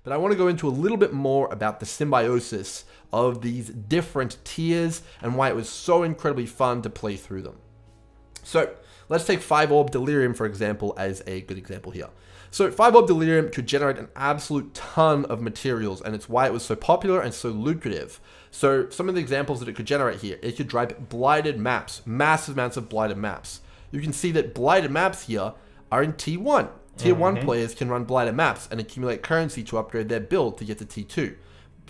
But I want to go into a little bit more about the symbiosis of these different tiers and why it was so incredibly fun to play through them. So let's take 5-Orb Delirium, for example, as a good example here. So 5-Orb Delirium could generate an absolute ton of materials, and it's why it was so popular and so lucrative. So some of the examples that it could generate here, it could drive blighted maps, massive amounts of blighted maps. You can see that blighted maps here are in T1. Tier 1 players can run blighted maps and accumulate currency to upgrade their build to get to T2.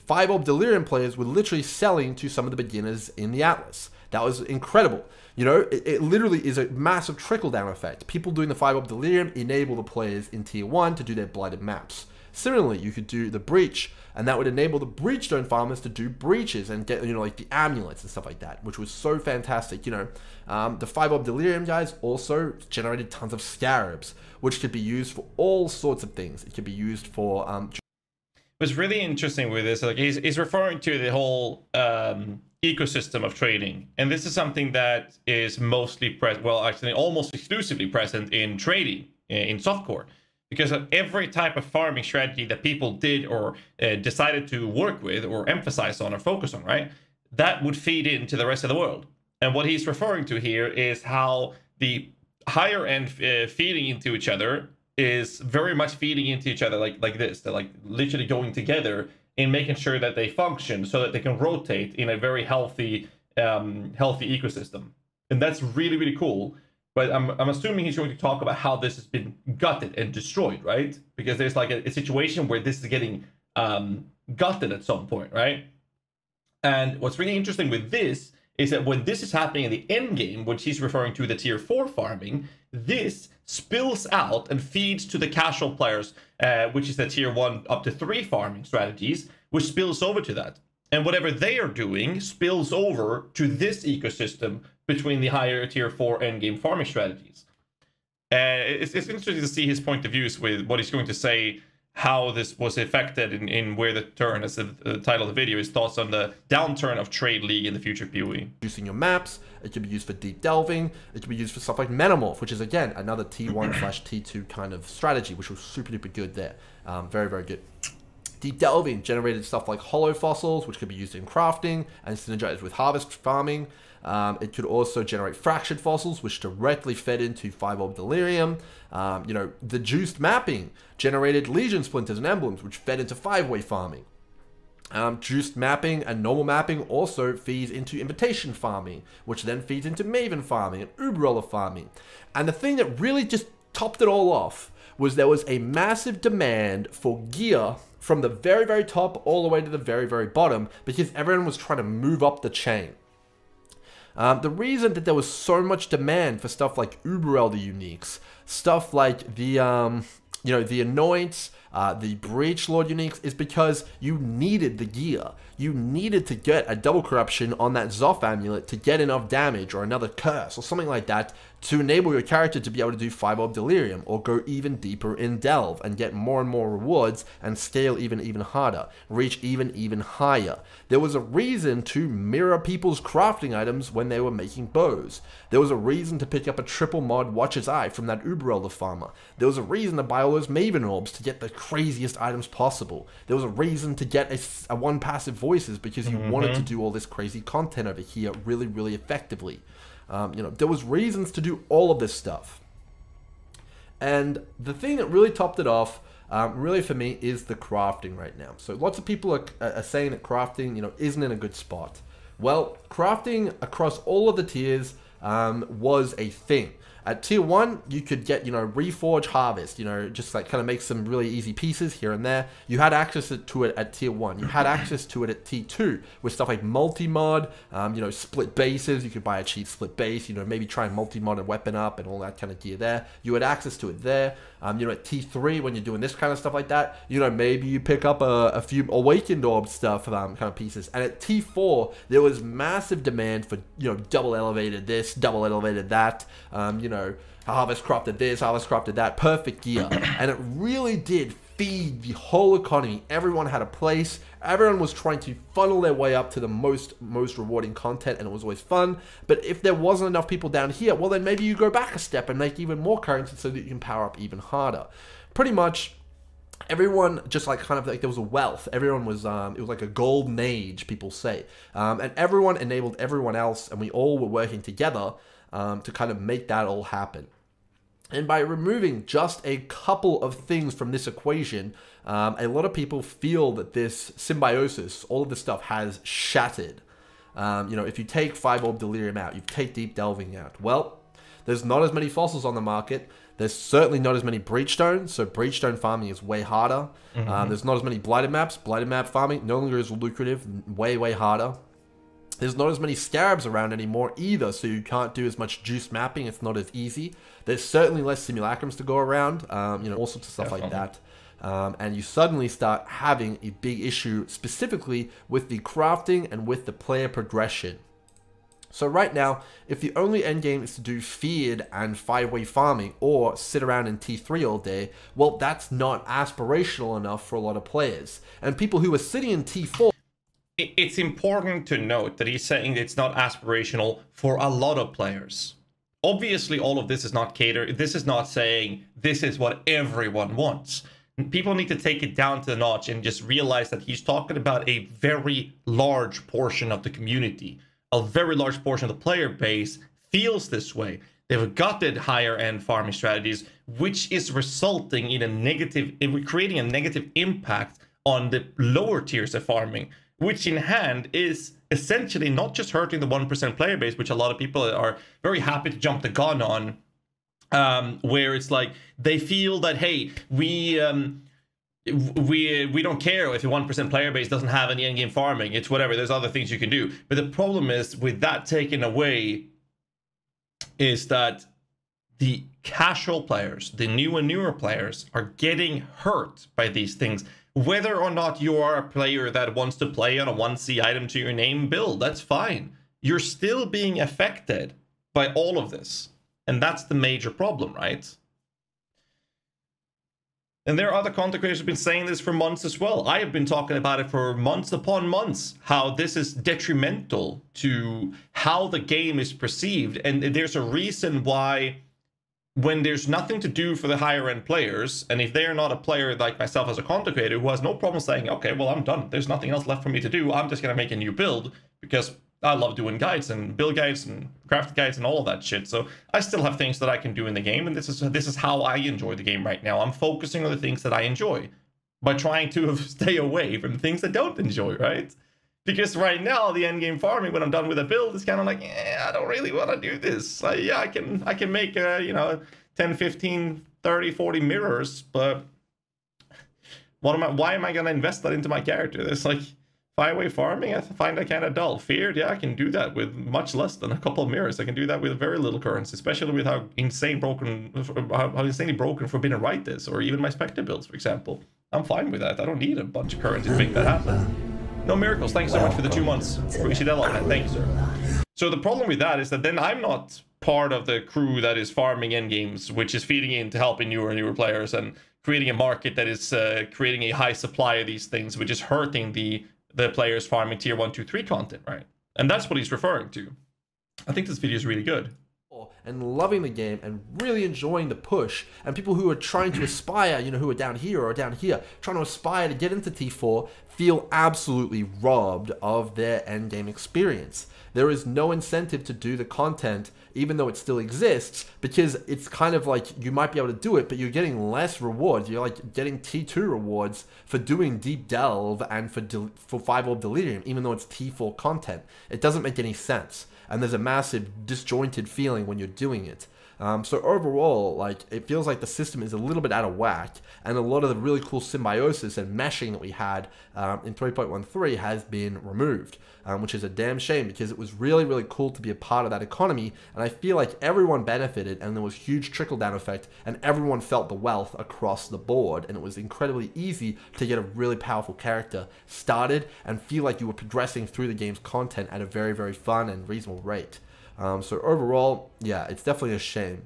5-Orb Delirium players were literally selling to some of the beginners in the Atlas. That was incredible. You know, it literally is a massive trickle-down effect. People doing the 5-Orb Delirium enable the players in Tier 1 to do their blighted maps. Similarly, you could do the Breach, and that would enable the Breachstone farmers to do breaches and get, you know, like the amulets and stuff like that, which was so fantastic. You know, the 5-Orb Delirium guys also generated tons of Scarabs, which could be used for all sorts of things. It could be used for... What's really interesting with this, like he's referring to the whole ecosystem of trading, and this is something that is mostly present, well, actually almost exclusively present in trading in softcore, because of every type of farming strategy that people did or decided to work with or emphasize on or focus on, right, that would feed into the rest of the world. And what he's referring to here is how the higher end feeding into each other is very much feeding into each other like this. They're like literally going together in making sure that they function so that they can rotate in a very healthy ecosystem. And that's really, really cool. But I'm assuming he's going to talk about how this has been gutted and destroyed, right? Because there's like a situation where this is getting gutted at some point, right? And what's really interesting with this is that when this is happening in the end game, which he's referring to the tier 4 farming, this spills out and feeds to the casual players, which is the tier 1 up to 3 farming strategies, which spills over to that. And whatever they are doing spills over to this ecosystem between the higher tier 4 endgame farming strategies. It's interesting to see his point of views with what he's going to say, how this was affected in Where the Turn, as the title of the video, his thoughts on the downturn of Trade League in the future PoE. Using your maps, it can be used for deep delving, it can be used for stuff like Metamorph, which is again another T1/T2 kind of strategy, which was super duper good there. Very, very good. Deep delving generated stuff like hollow fossils, which could be used in crafting and synergized with harvest farming. It could also generate fractured fossils, which directly fed into 5-Orb Delirium. You know, the juiced mapping generated legion splinters and emblems, which fed into 5-way farming. Juiced mapping and normal mapping also feeds into invitation farming, which then feeds into Maven farming and Uberoller farming. And the thing that really just topped it all off was there was a massive demand for gear from the very, very top all the way to the very, very bottom, because everyone was trying to move up the chain. The reason that there was so much demand for stuff like Uber Elder uniques, stuff like the, you know, the Anoints, the Breach Lord uniques, is because you needed the gear. You needed to get a double corruption on that Zoth amulet to get enough damage, or another curse, or something like that, to enable your character to be able to do 5-Orb Delirium, or go even deeper in Delve, and get more and more rewards, and scale even harder, reach even higher. There was a reason to mirror people's crafting items when they were making bows. There was a reason to pick up a triple mod Watcher's Eye from that Uber Elder farmer. There was a reason to buy all those Maven Orbs to get the craziest items possible. There was a reason to get a 1 passive voices, because you wanted to do all this crazy content over here really, really effectively. You know, there was reasons to do all of this stuff. And the thing that really topped it off, really for me, is the crafting right now. So lots of people are saying that crafting, you know, isn't in a good spot. Well, crafting across all of the tiers was a thing. At tier 1, you could get, you know, Reforge Harvest, you know, just like kind of make some really easy pieces here and there. You had access to it at tier 1. You had access to it at tier 2 with stuff like multi-mod, you know, split bases. You could buy a cheap split base, you know, maybe try and multi-mod a weapon up and all that kind of gear there. You had access to it there. You know, at T3, when you're doing this kind of stuff like that, you know, maybe you pick up a few Awakened Orb stuff, kind of pieces. And at T4, there was massive demand for, you know, double elevated this, double elevated that, you know, harvest crafted this, harvest crafted that, perfect gear. And it really did feed the whole economy. Everyone had a place. Everyone was trying to funnel their way up to the most rewarding content, and it was always fun. But if there wasn't enough people down here, well, then maybe you go back a step and make even more currency so that you can power up even harder. Pretty much, everyone just like kind of like there was a wealth. Everyone was it was like a golden age, people say, and everyone enabled everyone else, and we all were working together to kind of make that all happen. And by removing just a couple of things from this equation, a lot of people feel that this symbiosis, all of this stuff, has shattered. You know, if you take 5-Orb Delirium out, you take Deep Delving out, well, there's not as many fossils on the market. There's certainly not as many Breachstones, so Breachstone farming is way harder. There's not as many Blighted Maps. Blighted Map farming no longer is lucrative, way, way harder. There's not as many Scarabs around anymore either, so you can't do as much juice mapping. It's not as easy. There's certainly less Simulacrums to go around, you know, all sorts of stuff like that. And you suddenly start having a big issue specifically with the crafting and with the player progression. So right now, if the only endgame is to do feared and 5-way farming or sit around in T3 all day, well, that's not aspirational enough for a lot of players. And people who are sitting in T4... It's important to note that he's saying it's not aspirational for a lot of players. Obviously, all of this is not catered. This is not saying this is what everyone wants. People need to take it down to the notch and just realize that he's talking about a very large portion of the community. A very large portion of the player base feels this way. They've adopted higher end farming strategies, which is resulting in a negative, creating a negative impact on the lower tiers of farming, which in hand is essentially not just hurting the 1% player base, which a lot of people are very happy to jump the gun on, where it's like they feel that, hey, we don't care if the 1% player base doesn't have any endgame farming. It's whatever. There's other things you can do. But the problem is with that taken away is that the casual players, the new and newer players, are getting hurt by these things. Whether or not you are a player that wants to play on a 1C item to your name build, that's fine. You're still being affected by all of this. And that's the major problem, right? And there are other content creators who have been saying this for months as well. I have been talking about it for months upon months, how this is detrimental to how the game is perceived. And there's a reason why when there's nothing to do for the higher end players, and if they're not a player like myself as a content creator who has no problem saying, okay, well, I'm done. There's nothing else left for me to do. I'm just going to make a new build because I love doing guides and build guides and craft guides and all of that shit. So I still have things that I can do in the game, and this is how I enjoy the game right now. I'm focusing on the things that I enjoy by trying to stay away from the things I don't enjoy, right? Because right now the end game farming, when I'm done with a build, is kind of like, I don't really want to do this. Yeah, I can make you know, 10, 15, 30, 40 mirrors, but why am I going to invest that into my character? It's like 5-way farming, I find that kind of dull. Feared, yeah, I can do that with much less than a couple of mirrors. I can do that with very little currency, especially with how insanely broken Forbidden Right is, or even my Spectre builds, for example. I'm fine with that. I don't need a bunch of currency to make that happen. No miracles. Thanks so much for the 2 months. Appreciate that a lot, man. Thank you, sir. So the problem with that is that then I'm not part of the crew that is farming endgames, which is feeding into helping newer players and creating a market that is creating a high supply of these things, which is hurting the players farming tier 1, 2, 3 content, right? And that's what he's referring to. I think this video is really good. And loving the game and really enjoying the push, and people who are trying to aspire, you know, who are down here or down here, trying to aspire to get into T4, feel absolutely robbed of their endgame experience. There is no incentive to do the content, even though it still exists, because it's kind of like you might be able to do it, but you're getting less rewards. You're like getting T2 rewards for doing Deep Delve and for 5-Orb Delirium, even though it's T4 content. It doesn't make any sense. And there's a massive disjointed feeling when you're doing it. So overall, like, it feels like the system is a little bit out of whack, and a lot of the really cool symbiosis and meshing that we had in 3.13 has been removed, which is a damn shame, because it was really, really cool to be a part of that economy, and I feel like everyone benefited, and there was huge trickle-down effect, and everyone felt the wealth across the board, and it was incredibly easy to get a really powerful character started and feel like you were progressing through the game's content at a very, very fun and reasonable rate. So overall, yeah, it's definitely a shame.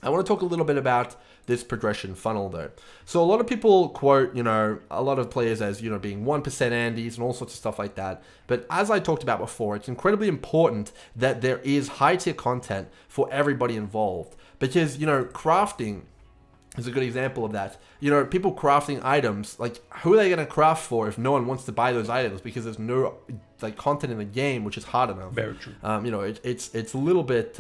I want to talk a little bit about this progression funnel though. So a lot of people quote, you know, a lot of players as, you know, being 1% Andes and all sorts of stuff like that. But as I talked about before, it's incredibly important that there is high tier content for everybody involved, because, you know, crafting is a good example of that. You know, people crafting items, like, who are they going to craft for if no one wants to buy those items because there's no, like, content in the game which is hard enough. Very true. You know, it's a little bit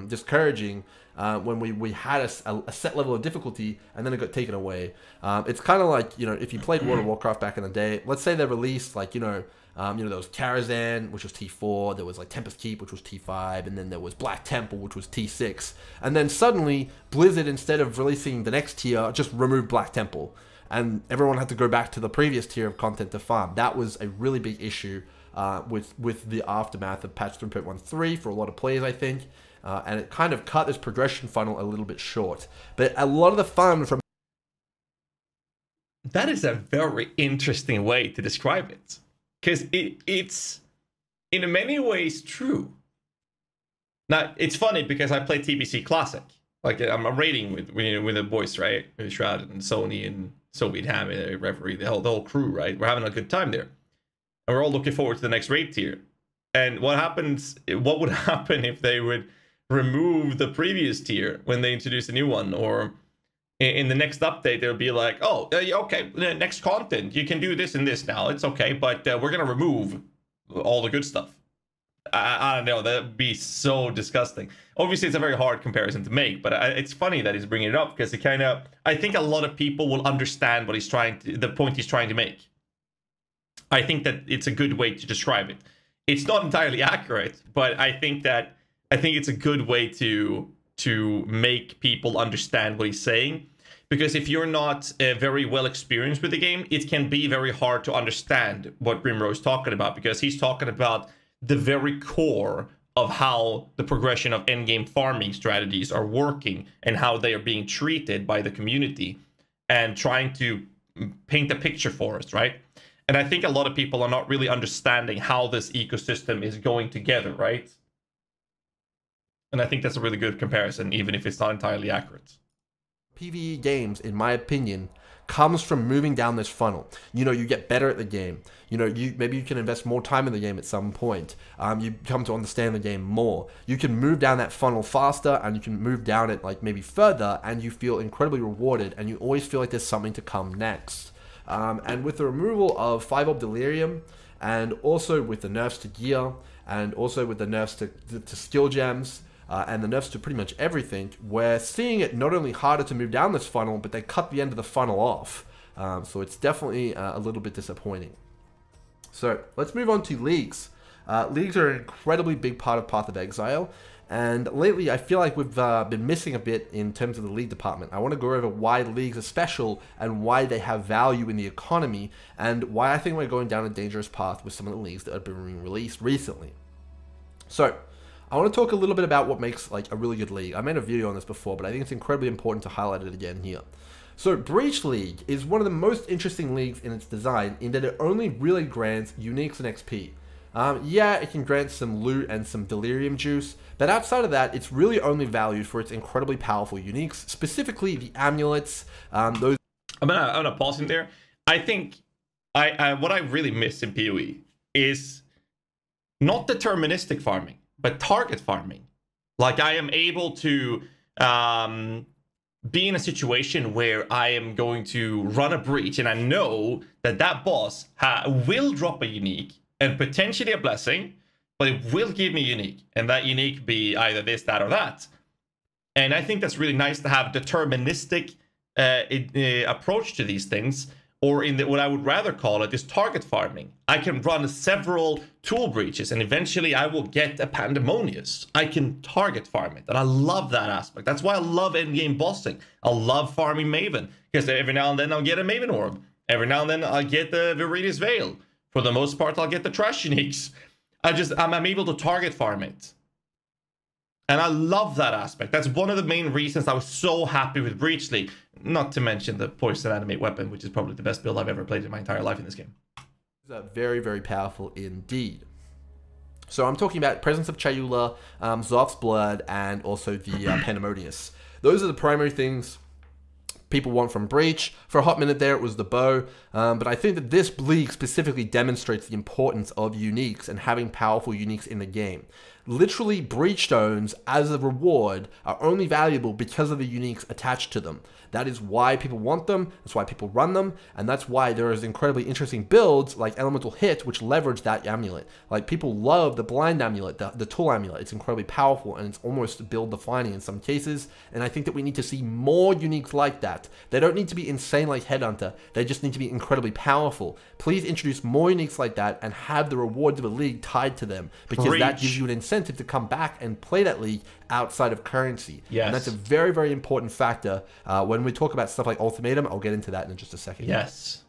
discouraging when we had a set level of difficulty and then it got taken away. It's kind of like, you know, if you played World of Warcraft back in the day, let's say they released, like, you know, there was Karazhan, which was T4, there was like Tempest Keep, which was T5, and then there was Black Temple, which was T6. And then suddenly, Blizzard, instead of releasing the next tier, just removed Black Temple. And everyone had to go back to the previous tier of content to farm. That was a really big issue with the aftermath of patch 3.13 for a lot of players, I think. And it kind of cut this progression funnel a little bit short. But a lot of the fun from... That is a very interesting way to describe it. Because it's in many ways true. Now, it's funny because I play TBC Classic. Like, I'm raiding with the boys, right? With Shroud and Sony and Soviet Ham and Reverie, the whole crew, right? We're having a good time there. And we're all looking forward to the next raid tier. And what would happen if they would remove the previous tier when they introduce a new one? Or in the next update, they'll be like, oh, okay, next content, you can do this and this now. It's okay, but we're going to remove all the good stuff. I don't know, that would be so disgusting. Obviously, it's a very hard comparison to make, but it's funny that he's bringing it up because it kind of, I think a lot of people will understand what the point he's trying to make. I think that it's a good way to describe it. It's not entirely accurate, but I think it's a good way to make people understand what he's saying. Because if you're not very well experienced with the game, it can be very hard to understand what Grimro is talking about, because he's talking about the very core of how the progression of endgame farming strategies are working and how they are being treated by the community, and trying to paint a picture for us, right? And I think a lot of people are not really understanding how this ecosystem is going together, right? And I think that's a really good comparison, even if it's not entirely accurate. PvE games, in my opinion, comes from moving down this funnel. You know, you get better at the game. You know, maybe you can invest more time in the game at some point. You come to understand the game more. You can move down that funnel faster, and you can move down it like maybe further, and you feel incredibly rewarded, and you always feel like there's something to come next. And with the removal of 5 Orb Delirium, and also with the nerfs to gear, and also with the nerfs to skill gems, and the nerfs to pretty much everything, we're seeing it not only harder to move down this funnel, but they cut the end of the funnel off. So it's definitely a little bit disappointing. So let's move on to leagues. Leagues are an incredibly big part of Path of Exile. And lately, I feel like we've been missing a bit in terms of the league department. I want to go over why leagues are special and why they have value in the economy, and why I think we're going down a dangerous path with some of the leagues that have been released recently. So, I want to talk a little bit about what makes like a really good league. I made a video on this before, but I think it's incredibly important to highlight it again here. So, Breach League is one of the most interesting leagues in its design, in that it only really grants uniques and XP. Yeah, it can grant some loot and some delirium juice, but outside of that, it's really only valued for its incredibly powerful uniques, specifically the amulets. Those. I'm gonna pause in there. I think what I really miss in PoE is not deterministic farming, but target farming. Like, I am able to be in a situation where I am going to run a breach, and I know that that boss will drop a unique and potentially a blessing, but it will give me unique, and that unique be either this, that, or that. And I think that's really nice to have deterministic approach to these things, or in what I would rather call it is target farming. I can run several tool breaches, and eventually I will get a Pandemonious. I can target farm it, and I love that aspect. That's why I love endgame bossing. I love farming Maven, because every now and then I'll get a Maven Orb. Every now and then I'll get the Viridius Veil. For the most part, I'll get the trash uniques. I'm able to target farm it. And I love that aspect. That's one of the main reasons I was so happy with Breach League. Not to mention the Poison Animate Weapon, which is probably the best build I've ever played in my entire life in this game. Very, very powerful indeed. So I'm talking about Presence of Chayula, Zoth's Blood, and also the Pandemonious. Those are the primary things people want from Breach. For a hot minute there, it was the bow, but I think that this league specifically demonstrates the importance of uniques and having powerful uniques in the game. Literally, breach stones as a reward are only valuable because of the uniques attached to them. That is why people want them, that's why people run them, and that's why there is incredibly interesting builds like Elemental Hit, which leverage that amulet. Like, people love the Blind Amulet, the Tool Amulet. It's incredibly powerful, and it's almost build-defining in some cases, and I think that we need to see more uniques like that. They don't need to be insane like Headhunter, they just need to be incredibly powerful. Please introduce more uniques like that, and have the rewards of the league tied to them, because that gives you an incentive to come back and play that league outside of currency. Yes. And that's a very, very important factor when we talk about stuff like Ultimatum. I'll get into that in just a second. Yes.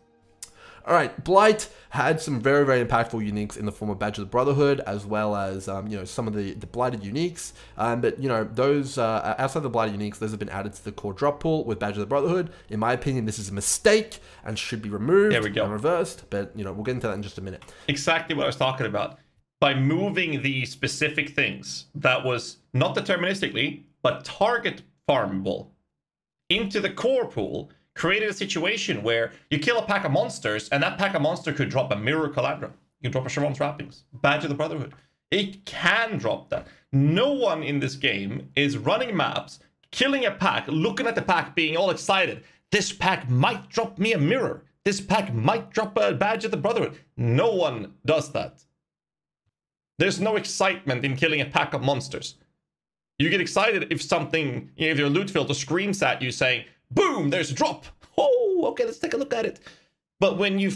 All right, Blight had some very, very impactful uniques in the form of Badge of the Brotherhood, as well as you know, some of the blighted uniques. But you know, those outside the blighted uniques, those have been added to the core drop pool with Badge of the Brotherhood. In my opinion, this is a mistake and should be removed and reversed. But you know, we'll get into that in just a minute. Exactly what I was talking about. By moving the specific things that was not deterministically, but target farmable into the core pool, created a situation where you kill a pack of monsters, and that pack of monster could drop a Mirror Calandra. You can drop a Sharon's Wrappings, Badge of the Brotherhood. It can drop that. No one in this game is running maps, killing a pack, looking at the pack, being all excited. This pack might drop me a mirror. This pack might drop a Badge of the Brotherhood. No one does that. There's no excitement in killing a pack of monsters. You get excited if something, you know, if your loot filter screams at you saying, boom, there's a drop. Oh, okay, let's take a look at it. But when you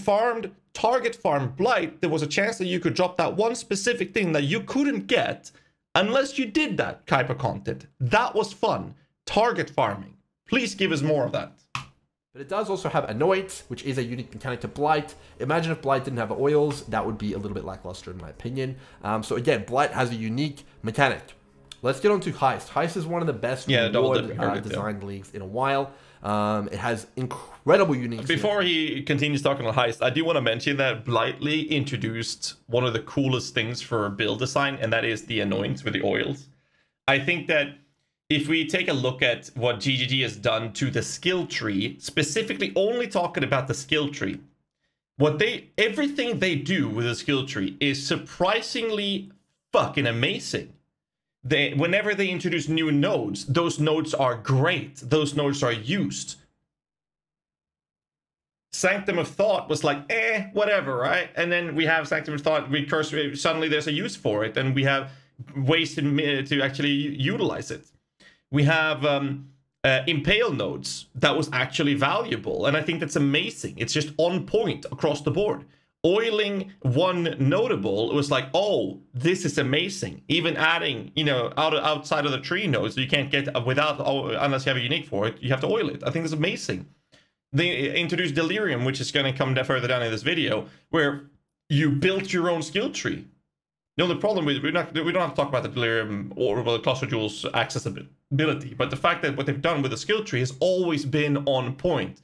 target farmed Blight, there was a chance that you could drop that one specific thing that you couldn't get unless you did that type of content. That was fun. Target farming. Please give us more of that. But it does also have Annoyance, which is a unique mechanic to Blight. Imagine if Blight didn't have oils, that would be a little bit lackluster in my opinion. So again, Blight has a unique mechanic. Let's get on to Heist. Heist is one of the best designed leagues in a while. It has incredible unique. Before he continues talking about Heist, I do want to mention that Blightly introduced one of the coolest things for build design, and that is the Annoyance with the oils. I think that if we take a look at what GGG has done to the skill tree, specifically only talking about the skill tree, everything they do with the skill tree is surprisingly fucking amazing. Whenever they introduce new nodes, those nodes are great. Those nodes are used. Sanctum of Thought was like, whatever, right? And then we have Sanctum of Thought, suddenly there's a use for it, and we have ways to actually utilize it. We have Impale nodes that was actually valuable, and I think that's amazing. It's just on point across the board. Oiling one notable, it was like, oh, this is amazing. Even adding, you know, outside of the tree nodes, you can't get unless you have a unique for it, you have to oil it. I think that's amazing. They introduced Delirium, which is going to come further down in this video, where you built your own skill tree. The only problem with we don't have to talk about the Delirium or the Cluster Jewels accessibility, but the fact that what they've done with the skill tree has always been on point.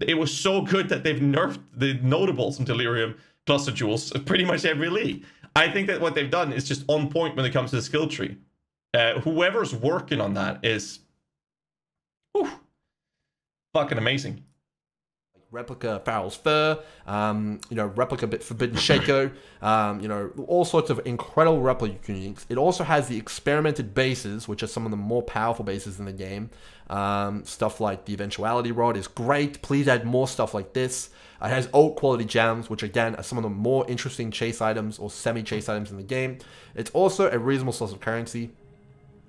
It was so good that they've nerfed the notables in Delirium Cluster Jewels pretty much every league. I think that what they've done is just on point when it comes to the skill tree. Whoever's working on that is fucking amazing. Replica Farrell's Fur, you know, Replica Forbidden Shaco, you know, all sorts of incredible replica uniques. It also has the experimented bases, which are some of the more powerful bases in the game. Stuff like the Eventuality Rod is great. Please add more stuff like this. It has old quality gems, which again are some of the more interesting chase items or semi-chase items in the game. It's also a reasonable source of currency.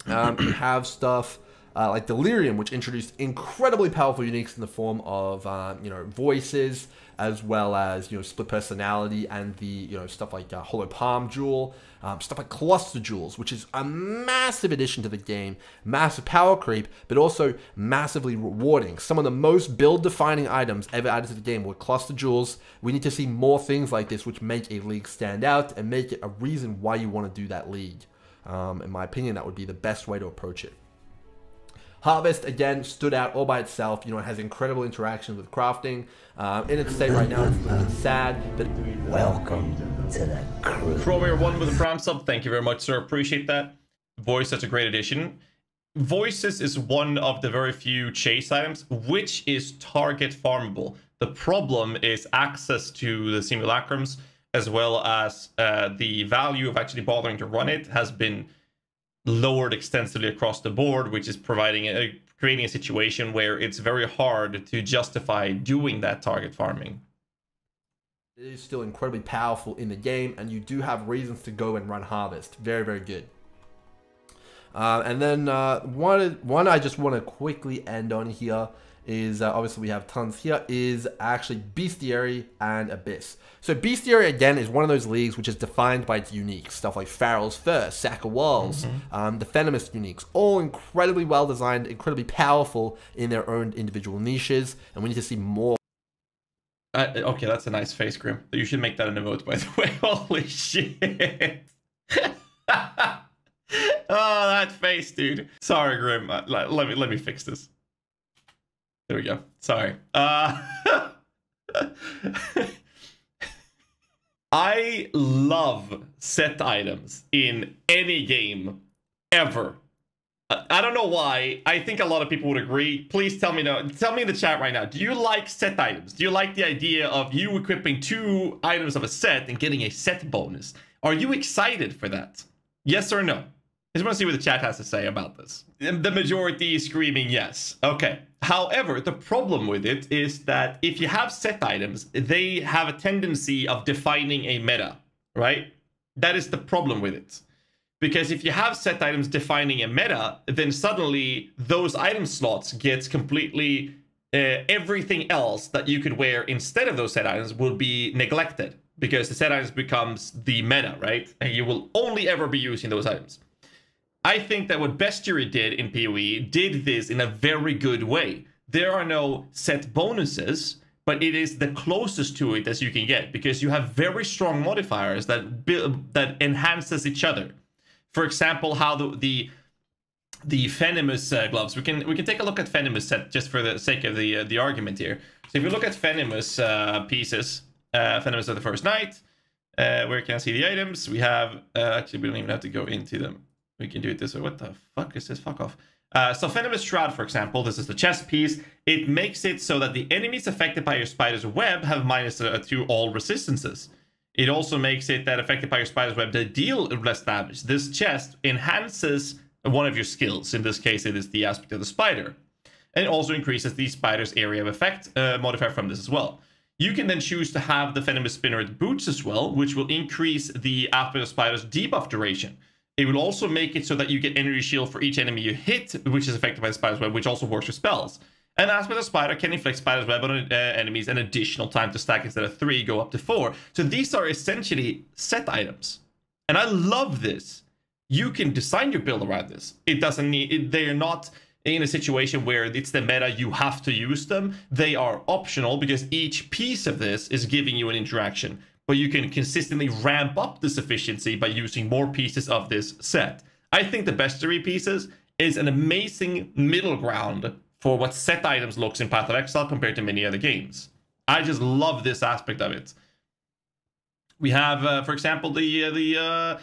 You have stuff like Delirium, which introduced incredibly powerful uniques in the form of you know, voices, as well as, you know, split personality, and the, you know, stuff like Hollow Palm Jewel, stuff like Cluster Jewels, which is a massive addition to the game, massive power creep, but also massively rewarding. Some of the most build-defining items ever added to the game were Cluster Jewels. We need to see more things like this, which make a league stand out and make it a reason why you want to do that league. In my opinion, that would be the best way to approach it. Harvest, again, stood out all by itself. You know, it has incredible interactions with crafting. In its state right now, it's a little bit sad, but... Welcome to the crew. Trover1 with a Prime sub. Thank you very much, sir. Appreciate that. Voice, that's a great addition. Voices is one of the very few chase items which is target farmable. The problem is access to the simulacrums as well as the value of actually bothering to run it has been lowered extensively across the board, which is creating a situation where it's very hard to justify doing that target farming. It is still incredibly powerful in the game, and you do have reasons to go and run Harvest. Very, very good. And then one I just want to quickly end on here is, obviously we have tons here, is actually Bestiary and Abyss. So Bestiary, again, is one of those leagues which is defined by its uniques. Stuff like Pharaoh's First, Sack of Walls, the Venomous uniques. All incredibly well designed, incredibly powerful in their own individual niches. And we need to see more. Okay, that's a nice face, Grim. You should make that an emote, by the way. Holy shit. Oh, that face, dude. Sorry, Grim. Let me fix this. There we go. Sorry. I love set items in any game ever. I don't know why. I think a lot of people would agree. Please tell me no. Tell me in the chat right now. Do you like set items? Do you like the idea of you equipping 2 items of a set and getting a set bonus? Are you excited for that? Yes or no? I just want to see what the chat has to say about this. The majority is screaming yes. Okay. However, the problem with it is that if you have set items, they have a tendency of defining a meta, right? That is the problem with it. Because if you have set items defining a meta, then suddenly those item slots gets completely... everything else that you could wear instead of those set items will be neglected. Because the set items becomes the meta, right? And you will only ever be using those items. I think that what Bestiary did in PoE did this in a very good way. There are no set bonuses, but it is the closest to it as you can get, because you have very strong modifiers that enhances each other. For example, how the Venomous gloves. We can take a look at Venomous set just for the sake of the argument here. So if you look at Venomous pieces, Venomous of the First Night, where you can see the items, we have actually we don't even have to go into them. We can do it this way. What the fuck is this? Fuck off. So Venomous Shroud, for example, this is the chest piece. It makes it so that the enemies affected by your spider's web have -2 all resistances. It also makes it that affected by your spider's web, they deal less damage. This chest enhances one of your skills. In this case, it is the aspect of the spider. And it also increases the spider's area of effect modifier from this as well. You can then choose to have the Venomous Spinneret boots as well, which will increase the aspect of spider's debuff duration. It will also make it so that you get energy shield for each enemy you hit, which is affected by the spider's web, which also works for spells. And Aspect of Spider can inflict spider's web on enemies an additional time to stack. Instead of 3, go up to 4. So these are essentially set items. And I love this. You can design your build around this. It doesn't need... They are not in a situation where it's the meta, you have to use them. They are optional because each piece of this is giving you an interaction. But you can consistently ramp up this efficiency by using more pieces of this set. I think the Bestiary pieces is an amazing middle ground for what set items looks in Path of Exile compared to many other games. I just love this aspect of it. We have, for example, the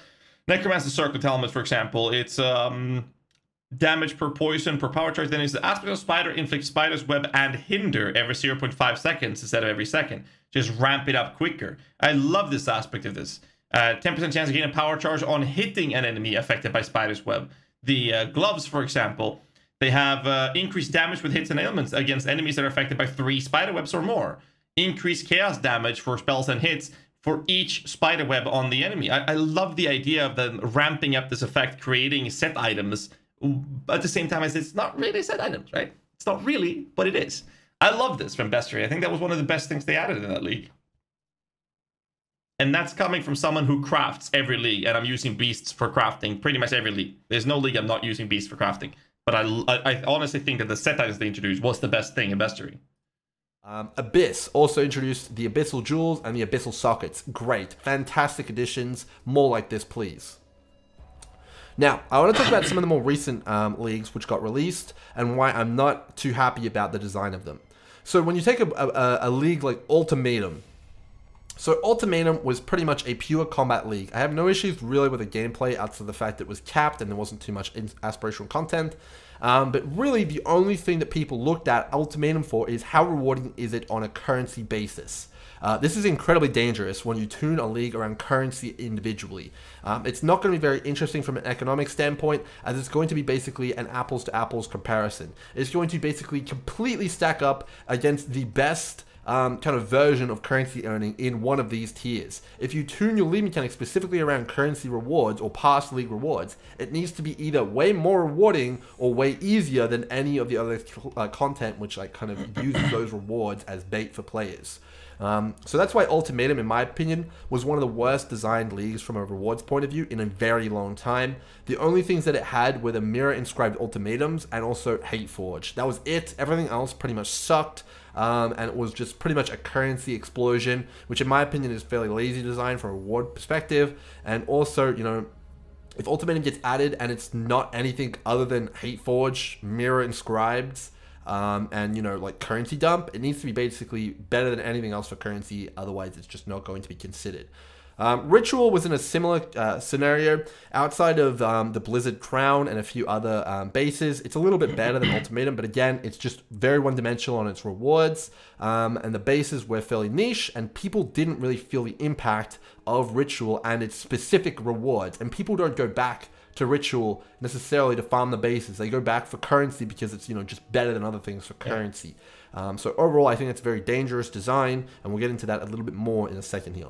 Necromancer Circlet helmet, for example. It's damage per poison per power charge. Then it's the Aspect of Spider inflicts spider's web and hinder every 0.5 seconds instead of every second. Just ramp it up quicker. I love this aspect of this. 10% chance to gain a power charge on hitting an enemy affected by spider's web. The gloves, for example, they have increased damage with hits and ailments against enemies that are affected by 3 spider webs or more. Increased chaos damage for spells and hits for each spider web on the enemy. I love the idea of them ramping up this effect, creating set items at the same time as it's not really set items, right? It's not really, but it is. I love this from Bestiary. I think that was one of the best things they added in that league. And that's coming from someone who crafts every league, and I'm using beasts for crafting pretty much every league. There's no league I'm not using beasts for crafting. But I honestly think that the set items they introduced was the best thing in Bestiary. Abyss also introduced the Abyssal Jewels and the Abyssal Sockets. Great. Fantastic additions. More like this, please. Now, I want to talk about some of the more recent leagues which got released and why I'm not too happy about the design of them. So when you take a league like Ultimatum, so Ultimatum was pretty much a pure combat league. I have no issues really with the gameplay outside of the fact that it was capped and there wasn't too much aspirational content. But really the only thing that people looked at Ultimatum for is how rewarding is it on a currency basis. This is incredibly dangerous when you tune a league around currency individually. It's not going to be very interesting from an economic standpoint, as it's going to be basically an apples to apples comparison. It's going to basically completely stack up against the best kind of version of currency earning in one of these tiers. If you tune your league mechanic specifically around currency rewards or past league rewards, it needs to be either way more rewarding or way easier than any of the other content which like kind of uses those rewards as bait for players. So that's why Ultimatum, in my opinion, was one of the worst designed leagues from a rewards point of view in a very long time. The only things that it had were the mirror inscribed ultimatums and also Hate Forge. That was it. Everything else pretty much sucked. And it was just pretty much a currency explosion, which in my opinion is fairly lazy design from a reward perspective. And also, you know, if Ultimatum gets added and it's not anything other than Hate Forge, mirror inscribed, and you know, like currency dump, it needs to be basically better than anything else for currency. Otherwise it's just not going to be considered. Ritual was in a similar scenario. Outside of the Blizzard Crown and a few other bases, it's a little bit better than Ultimatum, but again, it's just very one-dimensional on its rewards, and the bases were fairly niche, and people didn't really feel the impact of Ritual and its specific rewards, and people don't go back to Ritual necessarily to farm the bases. They go back for currency because it's, you know, just better than other things for currency. So overall, I think it's a very dangerous design, and we'll get into that a little bit more in a second here.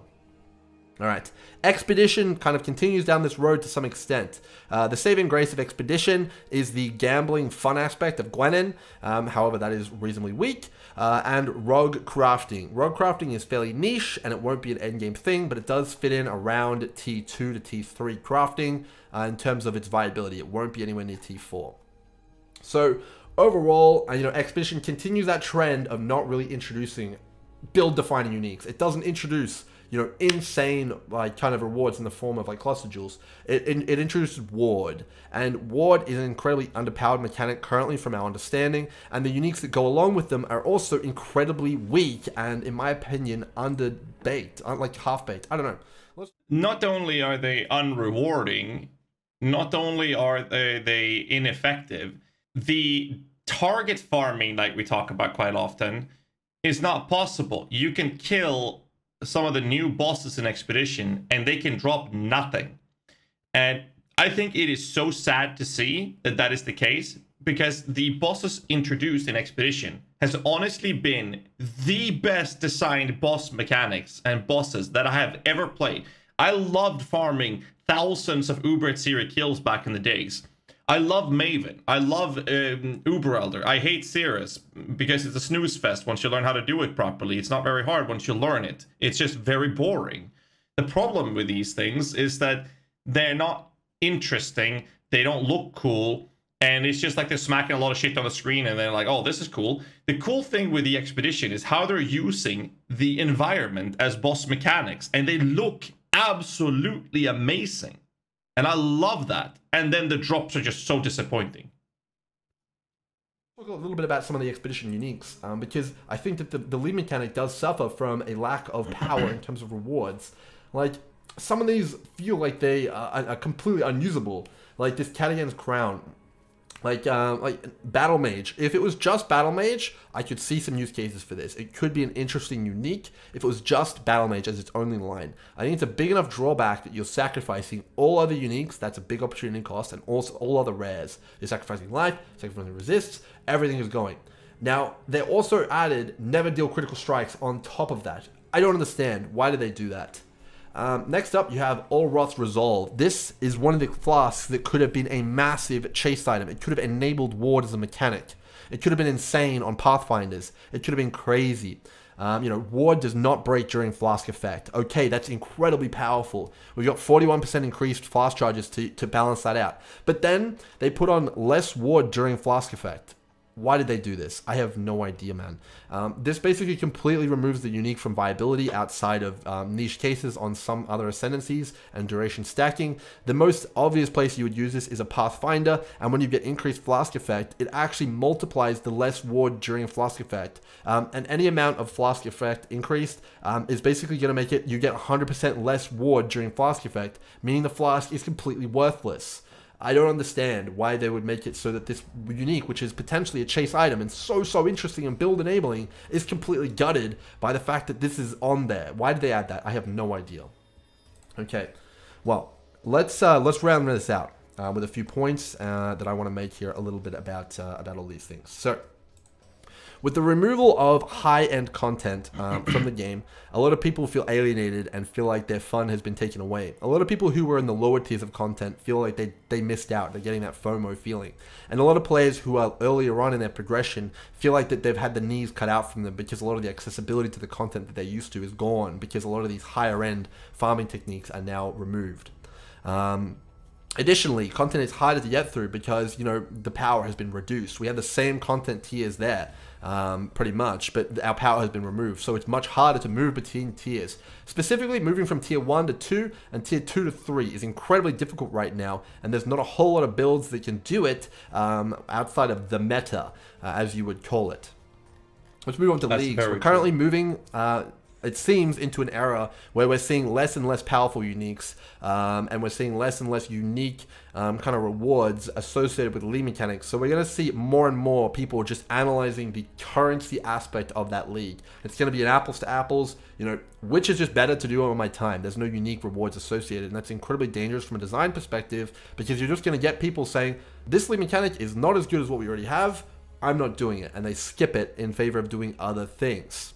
Alright, Expedition kind of continues down this road to some extent. The saving grace of Expedition is the gambling fun aspect of Gwenin, however that is reasonably weak, and Rogue Crafting. Rogue Crafting is fairly niche and it won't be an endgame thing, but it does fit in around T2 to T3 crafting in terms of its viability. It won't be anywhere near T4. So overall, you know, Expedition continues that trend of not really introducing build-defining uniques. It doesn't introduce, you know, insane like kind of rewards in the form of like cluster jewels. It introduces Ward, and Ward is an incredibly underpowered mechanic currently from our understanding, and the uniques that go along with them are also incredibly weak and, in my opinion, underbaked, like half-baked. I don't know. Not only are they unrewarding, not only are they ineffective, the target farming, like we talk about quite often, is not possible. You can kill some of the new bosses in Expedition and they can drop nothing. And I think it is so sad to see that that is the case, because the bosses introduced in Expedition has honestly been the best designed boss mechanics and bosses that I have ever played. I loved farming thousands of Uber Series kills back in the days. I love Maven. I love Uber Elder. I hate Cirrus because it's a snooze fest once you learn how to do it properly. It's not very hard once you learn it. It's just very boring. The problem with these things is that they're not interesting. They don't look cool. And it's just like they're smacking a lot of shit on the screen and they're like, oh, this is cool. The cool thing with the Expedition is how they're using the environment as boss mechanics. And they look absolutely amazing. And I love that. And then the drops are just so disappointing. Talk a little bit about some of the Expedition uniques, because I think that the lead mechanic does suffer from a lack of power in terms of rewards. Like, some of these feel like they are completely unusable. Like this Cadigan's Crown. Like Battle Mage. If it was just Battle Mage, I could see some use cases for this. It could be an interesting unique if it was just Battle Mage as its only line. I think it's a big enough drawback that you're sacrificing all other uniques. That's a big opportunity cost, and also all other rares. You're sacrificing life, sacrificing resists, everything is going. Now, they also added never deal critical strikes on top of that. I don't understand. Why did they do that? Next up, you have Olroth's Resolve. This is one of the flasks that could have been a massive chase item. It could have enabled Ward as a mechanic. It could have been insane on Pathfinders. It could have been crazy. You know, Ward does not break during flask effect. Okay, that's incredibly powerful. We've got 41% increased flask charges to balance that out. But then they put on less Ward during flask effect. Why did they do this? I have no idea, man. This basically completely removes the unique from viability outside of niche cases on some other ascendancies and duration stacking. The most obvious place you would use this is a Pathfinder, and when you get increased flask effect, it actually multiplies the less ward during flask effect. And any amount of flask effect increased is basically going to make it, you get 100% less ward during flask effect, meaning the flask is completely worthless. I don't understand why they would make it so that this unique, which is potentially a chase item and so interesting and build enabling, is completely gutted by the fact that this is on there. Why did they add that? I have no idea. Okay, well, let's round this out with a few points that I want to make here a little bit about all these things. So, with the removal of high-end content from the game, a lot of people feel alienated and feel like their fun has been taken away. A lot of people who were in the lower tiers of content feel like they missed out. They're getting that FOMO feeling. And a lot of players who are earlier on in their progression feel like that they've had the knees cut out from them because a lot of the accessibility to the content that they're used to is gone because a lot of these higher-end farming techniques are now removed. Additionally, content is harder to get through because, you know, the power has been reduced. We have the same content tiers there, pretty much, but our power has been removed. So it's much harder to move between tiers. Specifically, moving from tier 1 to 2 and tier 2 to 3 is incredibly difficult right now, and there's not a whole lot of builds that can do it outside of the meta, as you would call it. Let's move on to leagues. We're currently moving... it seems into an era where we're seeing less and less powerful uniques, and we're seeing less and less unique kind of rewards associated with league mechanics. So we're going to see more and more people just analyzing the currency aspect of that league. It's going to be an apples to apples, you know, which is just better to do on my time. There's no unique rewards associated, and that's incredibly dangerous from a design perspective because you're just going to get people saying, this league mechanic is not as good as what we already have, I'm not doing it, and they skip it in favor of doing other things.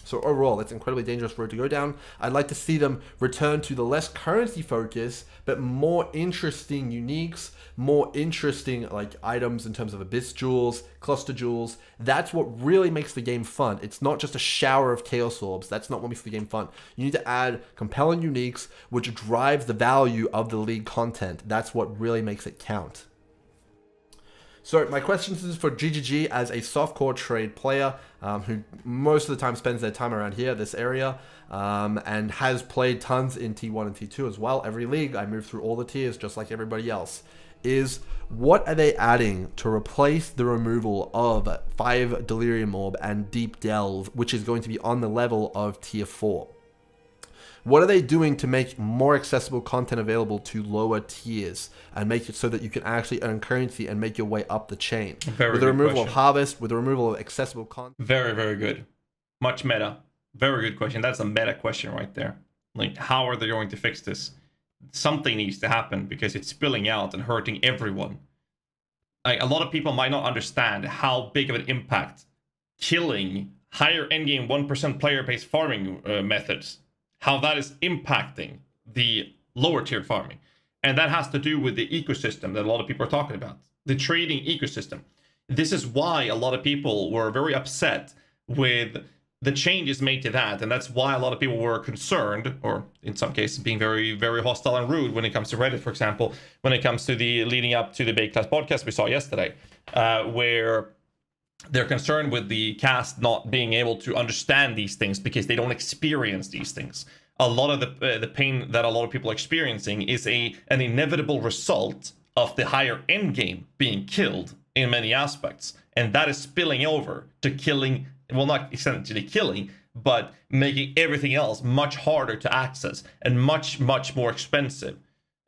So overall, it's incredibly dangerous road to go down. I'd like to see them return to the less currency focus, but more interesting uniques, more interesting like items in terms of abyss jewels, cluster jewels. That's what really makes the game fun. It's not just a shower of chaos orbs. That's not what makes the game fun. You need to add compelling uniques, which drives the value of the league content. That's what really makes it count. So my question is for GGG as a softcore trade player who most of the time spends their time around here, this area, and has played tons in T1 and T2 as well. Every league, I move through all the tiers just like everybody else. Is what are they adding to replace the removal of 5 Delirium Orb and Deep Delve, which is going to be on the level of Tier 4? What are they doing to make more accessible content available to lower tiers and make it so that you can actually earn currency and make your way up the chain? With the removal of Harvest, with the removal of accessible content. Very, very good. Much meta. Very good question. That's a meta question right there. Like, how are they going to fix this? Something needs to happen because it's spilling out and hurting everyone. Like, a lot of people might not understand how big of an impact killing higher endgame 1% player-based farming methods, how that is impacting the lower tier farming. And that has to do with the ecosystem that a lot of people are talking about, the trading ecosystem. This is why a lot of people were very upset with the changes made to that. And that's why a lot of people were concerned, or in some cases being very, very hostile and rude when it comes to Reddit, for example, when it comes to the leading up to the Bake Class podcast we saw yesterday, where they're concerned with the cast not being able to understand these things because they don't experience these things. A lot of the pain that a lot of people are experiencing is an inevitable result of the higher end game being killed in many aspects. And that is spilling over to killing, well, not essentially killing, but making everything else much harder to access and much, much more expensive.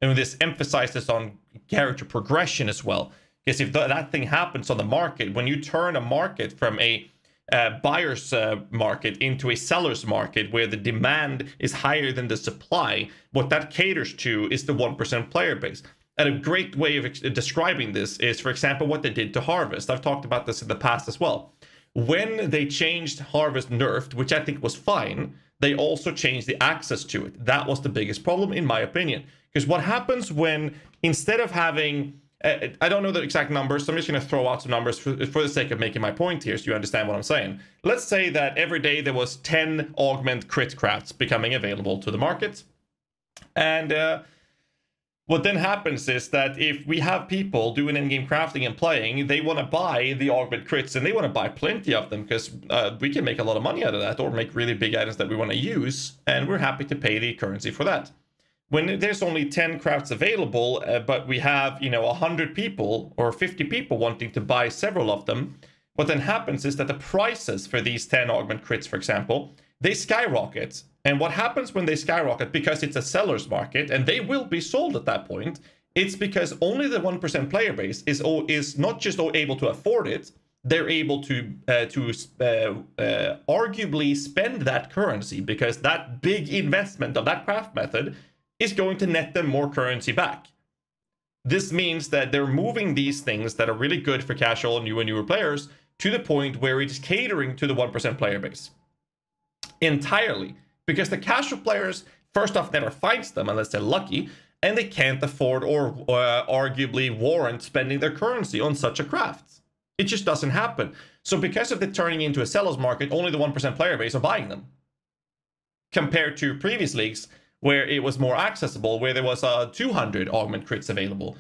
And this emphasizes on character progression as well. Because if that thing happens on the market, when you turn a market from a buyer's market into a seller's market where the demand is higher than the supply, what that caters to is the 1% player base. And a great way of describing this is, for example, what they did to Harvest. I've talked about this in the past as well. When they changed Harvest nerfed, which I think was fine, they also changed the access to it. That was the biggest problem, in my opinion. Because what happens when, instead of having... I don't know the exact numbers, so I'm just going to throw out some numbers for the sake of making my point here so you understand what I'm saying. Let's say that every day there was 10 augment crit crafts becoming available to the market. And what then happens is that if we have people doing in-game crafting and playing, they want to buy the augment crits, and they want to buy plenty of them because we can make a lot of money out of that, or make really big items that we want to use, and we're happy to pay the currency for that. When there's only 10 crafts available, but we have, 100 people or 50 people wanting to buy several of them, what then happens is that the prices for these 10 augment crits, for example, they skyrocket. And what happens when they skyrocket, because it's a seller's market, and they will be sold at that point, It's because only the 1% player base is not just able to afford it, they're able to arguably spend that currency, because that big investment of that craft method is going to net them more currency back. This means that they're moving these things that are really good for casual and newer players to the point where it's catering to the 1% player base entirely, because the casual players, first off, never fights them unless they're lucky, and they can't afford or arguably warrant spending their currency on such a craft. It just doesn't happen. So because of it turning into a seller's market, only the 1% player base are buying them, compared to previous leagues where it was more accessible, where there was 200 augment crits available.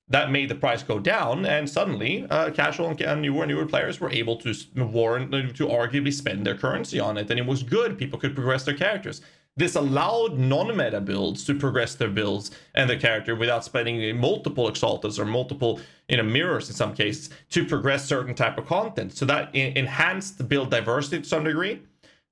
That made the price go down, and suddenly casual and newer players were able to arguably spend their currency on it, and it was good. People could progress their characters. This allowed non-meta builds to progress their builds and their character without spending multiple exaltas or multiple mirrors in some cases to progress certain type of content. So that enhanced the build diversity to some degree.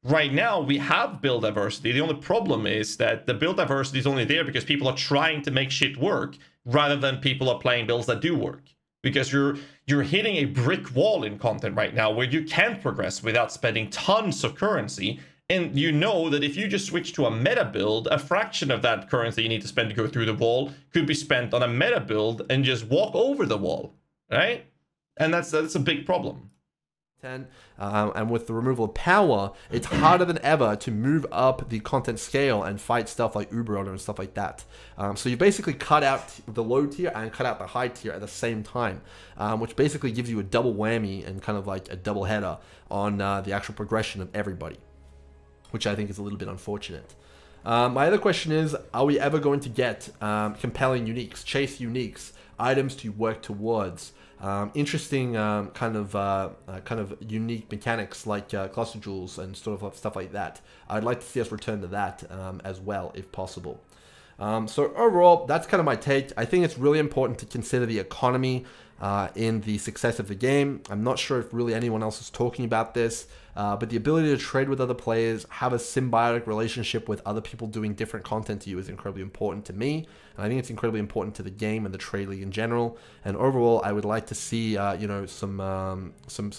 Right now, we have build diversity. The only problem is that the build diversity is only there because people are trying to make shit work rather than people are playing builds that do work. Because you're hitting a brick wall in content right now where you can't progress without spending tons of currency. And you know that if you just switch to a meta build, a fraction of that currency you need to spend to go through the wall could be spent on a meta build and just walk over the wall, right? And that's a big problem. And with the removal of power, it's harder than ever to move up the content scale and fight stuff like Uber Order and stuff like that. So you basically cut out the low tier and cut out the high tier at the same time, which basically gives you a double whammy and kind of like a double header on the actual progression of everybody, which I think is a little bit unfortunate. My other question is, are we ever going to get compelling uniques, chase uniques, items to work towards? Interesting kind of unique mechanics like cluster jewels and sort of stuff like that. I'd like to see us return to that as well, if possible. So overall, that's kind of my take. I think it's really important to consider the economy in the success of the game. I'm not sure if really anyone else is talking about this, but the ability to trade with other players, have a symbiotic relationship with other people doing different content to you is incredibly important to me. And I think it's incredibly important to the game and the trade league in general. And overall, I would like to see some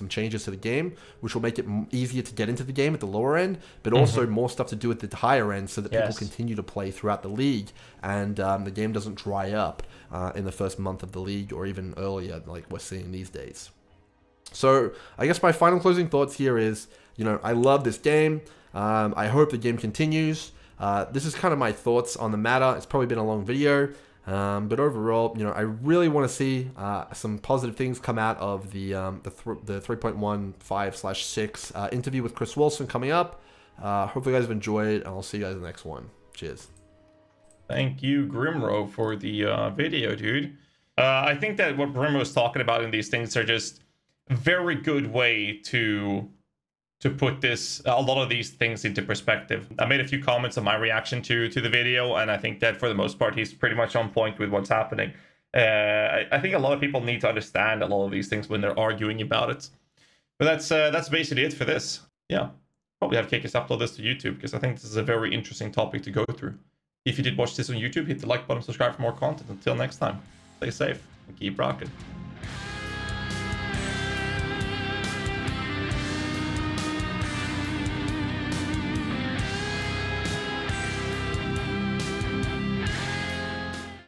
changes to the game, which will make it easier to get into the game at the lower end, but also more stuff to do at the higher end, so that people continue to play throughout the league, and the game doesn't dry up in the first month of the league or even earlier, like we're seeing these days. So I guess my final closing thoughts here is, I love this game. I hope the game continues. This is kind of my thoughts on the matter. It's probably been a long video, but overall, I really want to see some positive things come out of the 3.15/6 interview with Chris Wilson coming up. Hopefully you guys have enjoyed, and I'll see you guys in the next one. Cheers. Thank you, Grimro, for the video, dude. I think that what Grimro is talking about in these things are just a very good way to put a lot of these things into perspective. I made a few comments on my reaction to the video, and I think that for the most part, he's pretty much on point with what's happening. I think a lot of people need to understand a lot of these things when they're arguing about it. But that's basically it for this. Yeah, probably have KKS upload this to YouTube, because I think this is a very interesting topic to go through. If you did watch this on YouTube, hit the like button, subscribe for more content. Until next time, stay safe and keep rocking.